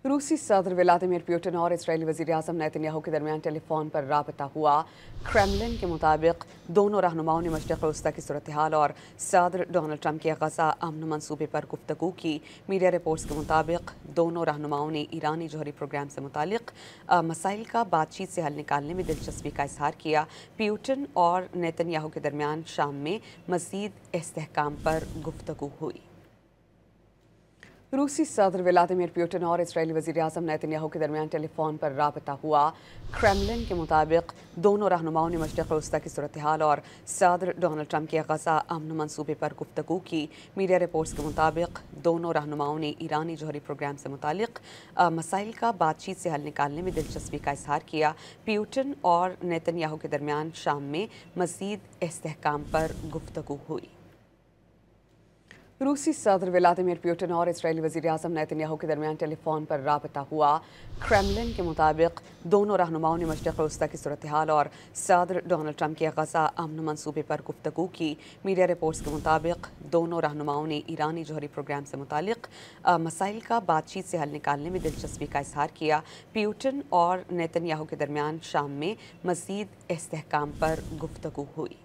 रूसी सदर Vladimir Putin और इसराइली वज़ीर-ए-आज़म नेतन्याहू के दरमियान टेलीफोन पर राबता हुआ। क्रेमलिन के मुताबिक दोनों रहनुमाओं ने मशरिक़ वस्ता की सूरत हाल और सदर डोनाल्ड ट्रंप के गज़ा अमन मंसूबे पर गुफ्तगू की। मीडिया रिपोर्ट्स के मुताबिक दोनों रहनुमाओं ने ईरानी जौहरी प्रोग्राम से मुतालिक मसाइल का बातचीत से हल निकालने में दिलचस्पी का इजहार किया। पुतिन और नेतन्याहू के दरमियान शाम में मज़ीद इस्तेहकाम पर गुफ्तगू हुई। रूसी सदर व्लादिमीर पुतिन और इसराइली वज़ीर-ए-आज़म नेतन्याहू के दरमियान टेलीफोन पर राबता हुआ। क्रेमलिन के मुताबिक दोनों रहनुमाओं ने मशरिक़ वस्ता की सूरत हाल और सदर डोनाल्ड ट्रंप के गज़ा अमन मंसूबे पर गुफ्तगू की। मीडिया रिपोर्ट्स के मुताबिक दोनों रहनुमाओं ने ईरानी जौहरी प्रोग्राम से मुतालिक मसाइल का बातचीत से हल निकालने में दिलचस्पी का इजहार किया। पुतिन और नेतन्याहू के दरमियान शाम में मज़ीद इस्तेहकाम पर गुफ्तगू हुई। रूसी सदर व्लादिमीर पुतिन और इसराइली वज़ीर-ए-आज़म नेतन्याहू के दरमियान टेलीफोन पर राबता हुआ। क्रेमलिन के मुताबिक दोनों रहनुमाओं ने मशरिक़ वस्ता की सूरत हाल और सदर डोनाल्ड ट्रंप के गज़ा अमन मंसूबे पर गुफ्तगू की। मीडिया रिपोर्ट्स के मुताबिक दोनों रहनुमाओं ने ईरानी जौहरी प्रोग्राम से मुतालिक मसाइल का बातचीत से हल निकालने में दिलचस्पी का इजहार किया। पुतिन और नेतन्याहू के दरमियान शाम में मज़ीद इस्तेहकाम पर गुफ्तगू हुई।